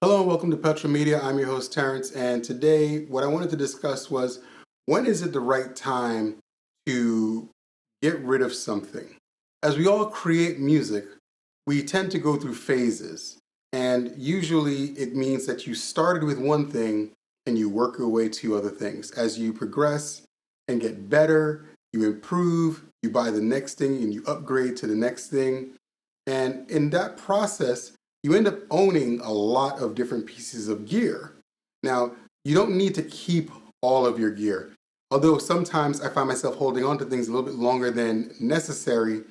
Hello and welcome to Petrol Media. I'm your host Terrence, and today what I wanted to discuss was when is it the right time to get rid of something? As we all create music, we tend to go through phases, and usually it means that you started with one thing and you work your way to other things. As you progress and get better, you improve, you buy the next thing and you upgrade to the next thing. And in that process, you end up owning a lot of different pieces of gear. Now, you don't need to keep all of your gear. Although sometimes I find myself holding on to things a little bit longer than necessary,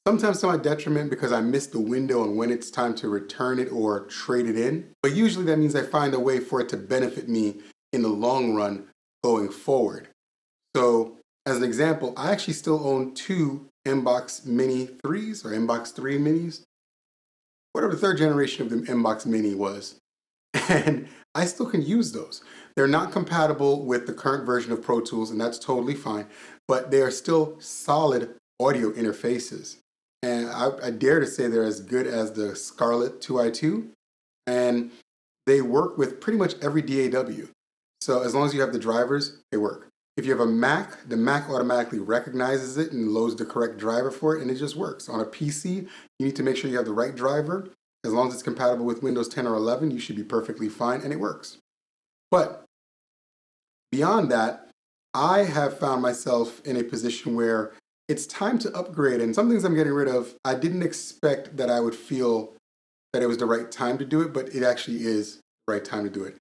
sometimes to my detriment because I miss the window on when it's time to return it or trade it in. But usually that means I find a way for it to benefit me in the long run going forward. So, as an example, I actually still own two Mbox Mini 3s or Mbox 3 Minis, whatever the third generation of the Mbox Mini was. And I still can use those. They're not compatible with the current version of Pro Tools, and that's totally fine, but they are still solid audio interfaces. And I dare to say they're as good as the Scarlett 2i2, and they work with pretty much every DAW. So as long as you have the drivers, they work. If you have a Mac, the Mac automatically recognizes it and loads the correct driver for it, and it just works. On a PC, you need to make sure you have the right driver. As long as it's compatible with Windows 10 or 11, you should be perfectly fine, and it works. But beyond that, I have found myself in a position where it's time to upgrade, and some things I'm getting rid of, I didn't expect that I would feel that it was the right time to do it, but it actually is the right time to do it.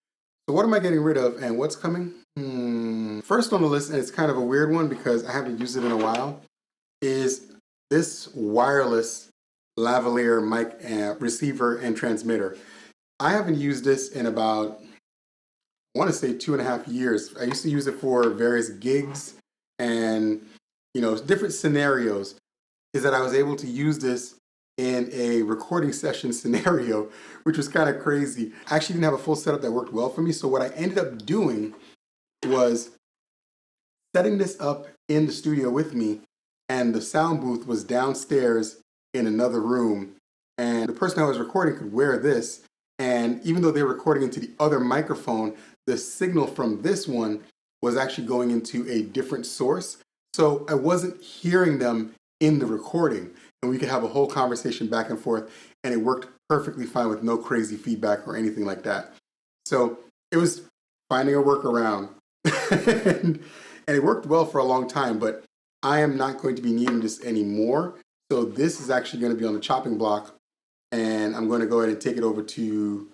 So what am I getting rid of and what's coming? First on the list, and it's kind of a weird one because I haven't used it in a while, is this wireless lavalier mic receiver and transmitter. I haven't used this in about, I want to say 2.5 years. I used to use it for various gigs and different scenarios. Is that I was able to use this in a recording session scenario, which was kind of crazy. I actually didn't have a full setup that worked well for me. So what I ended up doing was setting this up in the studio with me, and the sound booth was downstairs in another room. And the person I was recording could wear this. And even though they were recording into the other microphone, the signal from this one was actually going into a different source. So I wasn't hearing them in the recording. And we could have a whole conversation back and forth. And it worked perfectly fine with no crazy feedback or anything like that. So it was finding a workaround. And it worked well for a long time, but I am not going to be needing this anymore. So this is actually going to be on the chopping block, and I'm going to go ahead and take it over to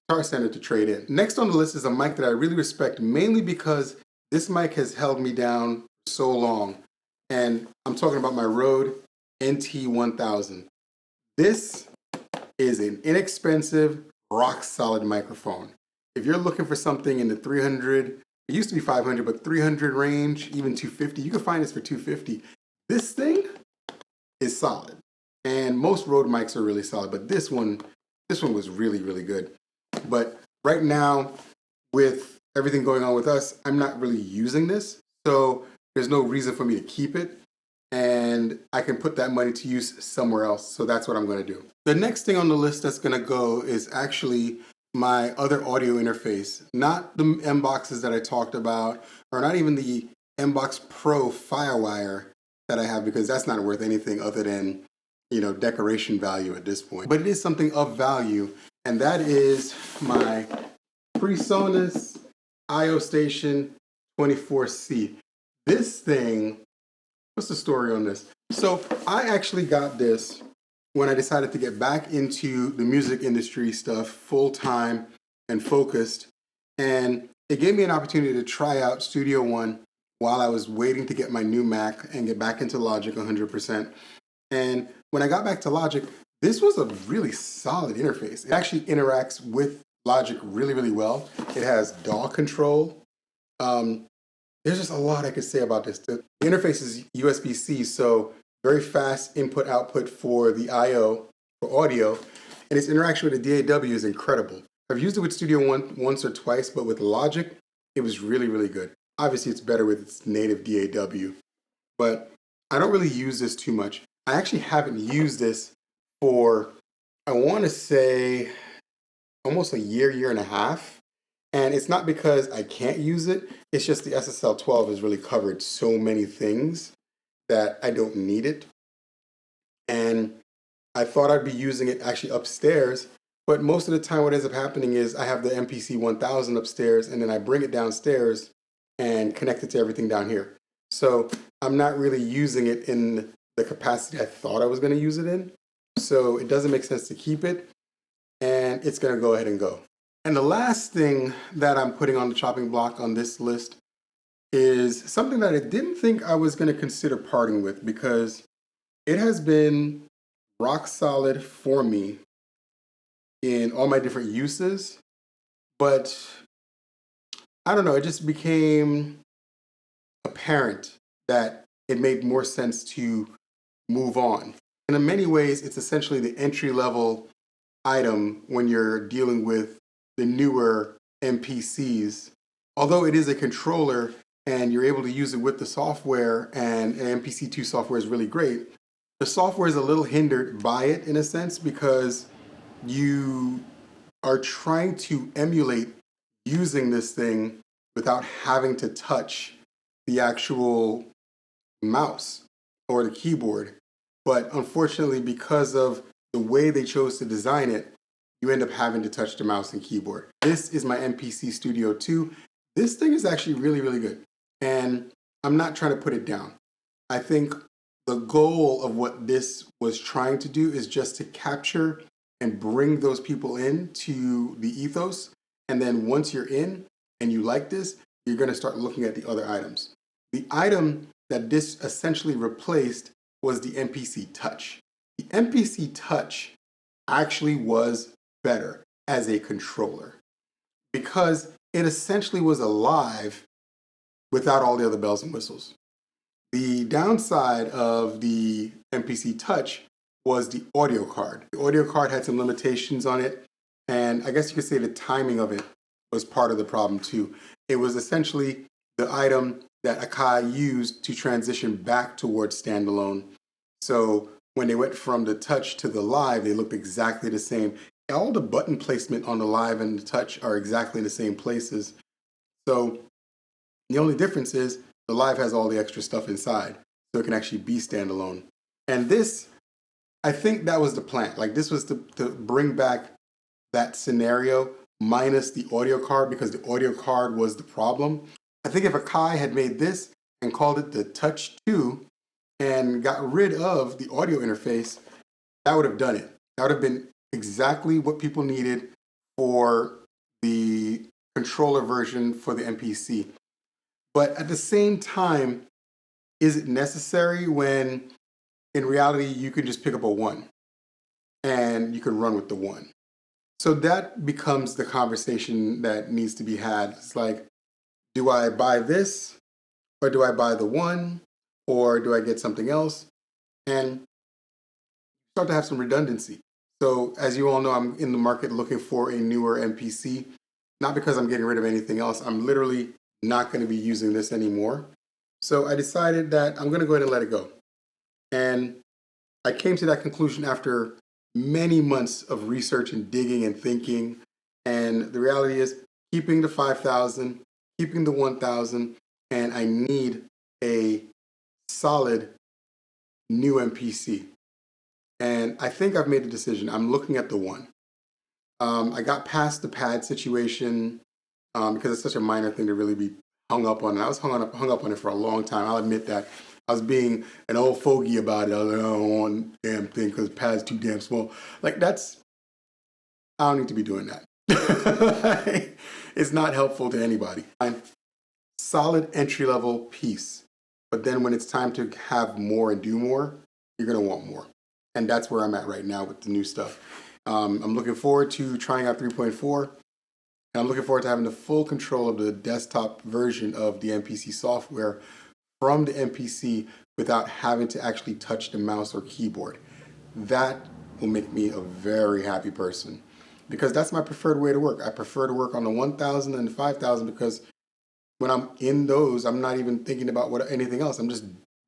Guitar Center to trade in. Next on the list is a mic that I really respect, mainly because this mic has held me down so long. And I'm talking about my Rode NT1000. This is an inexpensive, rock solid microphone. If you're looking for something in the 300, it used to be 500, but 300 range, even 250, you can find this for 250. This thing is solid. And most Rode mics are really solid, but this one was really, really good. But right now, with everything going on with us, I'm not really using this. So there's no reason for me to keep it. And I can put that money to use somewhere else. So that's what I'm going to do. The next thing on the list that's going to go is actually my other audio interface, not the M boxes that I talked about, or not even the Mbox Pro Firewire that I have, because that's not worth anything other than decoration value at this point. But it is something of value, and that is my PreSonus IO Station 24C. This thing, what's the story on this? So I actually got this when I decided to get back into the music industry stuff full time and focused. And it gave me an opportunity to try out Studio One while I was waiting to get my new Mac and get back into Logic 100%. And when I got back to Logic, this was a really solid interface. It actually interacts with Logic really, really well. It has DAW control. There's just a lot I could say about this. The interface is USB-C, so very fast input output for the I/O for audio, and its interaction with the DAW is incredible. I've used it with Studio One once or twice, but with Logic, it was really, really good. Obviously, it's better with its native DAW, but I don't really use this too much. I actually haven't used this for, I want to say, almost a year and a half. And it's not because I can't use it, it's just the SSL 12 has really covered so many things that I don't need it. And I thought I'd be using it actually upstairs, but most of the time what ends up happening is I have the MPC 1000 upstairs and then I bring it downstairs and connect it to everything down here. So I'm not really using it in the capacity I thought I was going to use it in. So it doesn't make sense to keep it, and it's going to go ahead and go. And the last thing that I'm putting on the chopping block on this list is something that I didn't think I was going to consider parting with, because it has been rock solid for me in all my different uses. But I don't know, it just became apparent that it made more sense to move on. And in many ways, it's essentially the entry level item when you're dealing with the newer MPCs. Although it is a controller and you're able to use it with the software, and MPC2 software is really great, the software is a little hindered by it in a sense, because you are trying to emulate using this thing without having to touch the actual mouse or the keyboard. But unfortunately, because of the way they chose to design it, you end up having to touch the mouse and keyboard. This is my MPC Studio 2. This thing is actually really, really good. And I'm not trying to put it down. I think the goal of what this was trying to do is just to capture and bring those people into the ethos. And then once you're in and you like this, you're going to start looking at the other items. The item that this essentially replaced was the MPC Touch. The MPC Touch actually was better as a controller because it essentially was alive without all the other bells and whistles. The downside of the MPC Touch was the audio card. The audio card had some limitations on it, and I guess you could say the timing of it was part of the problem too. It was essentially the item that Akai used to transition back towards standalone. So when they went from the Touch to the Live, they looked exactly the same. All the button placement on the Live and the Touch are exactly the same places. So the only difference is the Live has all the extra stuff inside, so it can actually be standalone. And this, I think that was the plan. Like, this was to bring back that scenario minus the audio card, because the audio card was the problem. I think if Akai had made this and called it the Touch 2 and got rid of the audio interface, that would have done it. That would have been exactly what people needed for the controller version for the MPC. But at the same time, is it necessary when in reality you can just pick up a 1 and you can run with the 1? So that becomes the conversation that needs to be had. It's like, do I buy this, or do I buy the 1, or do I get something else? And start to have some redundancy. So as you all know, I'm in the market looking for a newer MPC, not because I'm getting rid of anything else. I'm literally not going to be using this anymore. So I decided that I'm going to go ahead and let it go. And I came to that conclusion after many months of research and digging and thinking. And the reality is keeping the 5,000, keeping the 1,000, and I need a solid new MPC. And I think I've made a decision. I'm looking at the 1. I got past the pad situation because it's such a minor thing to really be hung up on. And I was hung up on it for a long time. I'll admit that. I was being an old fogey about it. I was like, I don't want a damn thing because the pad's too damn small. Like, I don't need to be doing that. It's not helpful to anybody. Solid entry-level piece. But then when it's time to have more and do more, you're going to want more. And that's where I'm at right now with the new stuff. I'm looking forward to trying out 3.4. And I'm looking forward to having the full control of the desktop version of the MPC software from the MPC without having to actually touch the mouse or keyboard. That will make me a very happy person, because that's my preferred way to work. I prefer to work on the 1,000 and the 5,000 because when I'm in those, I'm not even thinking about anything else. I'm just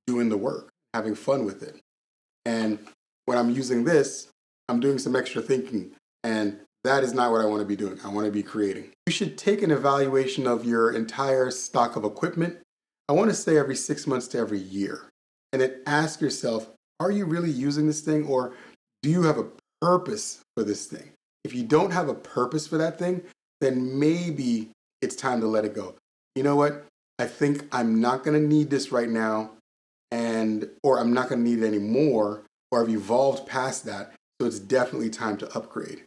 doing the work, having fun with it. And when I'm using this, I'm doing some extra thinking. And That is not what I want to be doing. I want to be creating. You should take an evaluation of your entire stock of equipment. I want to say every 6 months to every year. And then ask yourself, are you really using this thing, or do you have a purpose for this thing? If you don't have a purpose for that thing, then maybe it's time to let it go. You know what? I think I'm not going to need this right now, or I'm not going to need it anymore, or I've evolved past that. So it's definitely time to upgrade.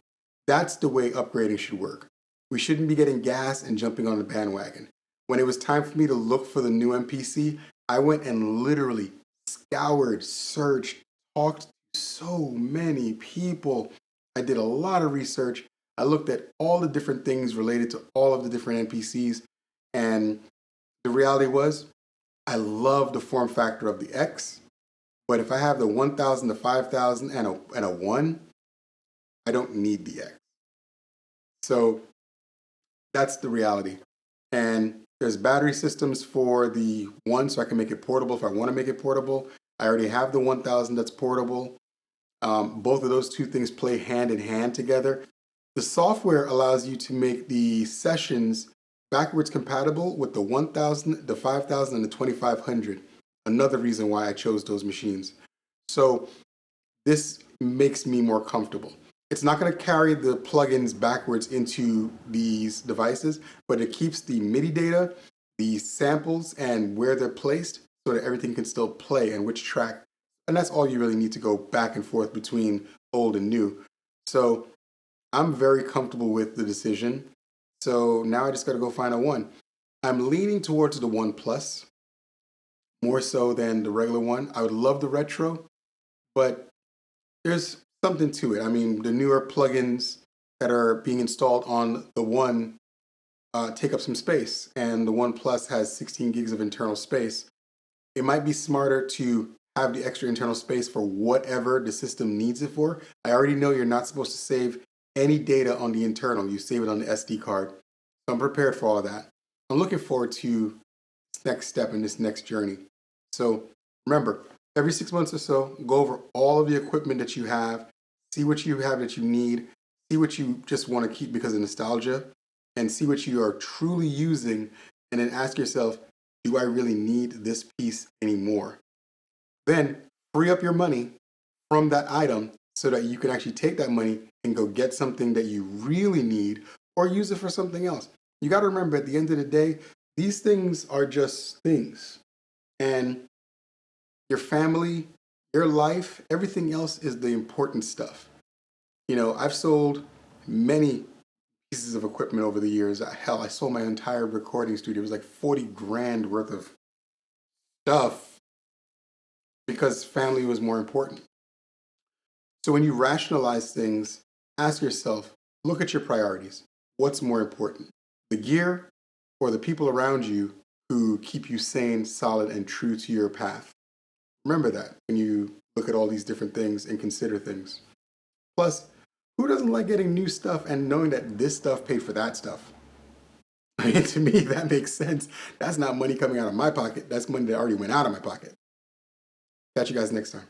That's the way upgrading should work. We shouldn't be getting gas and jumping on the bandwagon. When it was time for me to look for the new MPC, I went and literally scoured, searched, talked to so many people. I did a lot of research. I looked at all the different things related to all of the different NPCs. And the reality was, I love the form factor of the X. But if I have the 1000, the 5000, and a 1, I don't need the X. So that's the reality. And there's battery systems for the 1, so I can make it portable if I want to make it portable. I already have the 1000 that's portable. Both of those two things play hand in hand together. The software allows you to make the sessions backwards compatible with the 1000, the 5000, and the 2500. Another reason why I chose those machines. So this makes me more comfortable. It's not going to carry the plugins backwards into these devices, but it keeps the MIDI data, the samples, and where they're placed so that everything can still play and which track. And that's all you really need to go back and forth between old and new. So I'm very comfortable with the decision. So now I just got to go find a 1. I'm leaning towards the 1 Plus more so than the regular one. I would love the retro, but there's something to it. I mean, the newer plugins that are being installed on the 1 take up some space, and the 1 Plus has 16 gigs of internal space. It might be smarter to have the extra internal space for whatever the system needs it for. I already know you're not supposed to save any data on the internal. You save it on the SD card. So I'm prepared for all of that. I'm looking forward to this next step in this next journey. So remember, every 6 months or so, go over all of the equipment that you have, see what you have that you need, see what you just want to keep because of nostalgia, and see what you are truly using, and then ask yourself, do I really need this piece anymore? Then free up your money from that item so that you can actually take that money and go get something that you really need or use it for something else. You got to remember, at the end of the day, these things are just things. And your family, your life, everything else is the important stuff. You know, I've sold many pieces of equipment over the years. Hell, I sold my entire recording studio. It was like 40 grand worth of stuff because family was more important. So when you rationalize things, ask yourself, look at your priorities. What's more important, the gear or the people around you who keep you sane, solid, and true to your path? Remember that when you look at all these different things and consider things. Plus, who doesn't like getting new stuff and knowing that this stuff paid for that stuff? I mean, to me, that makes sense. That's not money coming out of my pocket. That's money that already went out of my pocket. Catch you guys next time.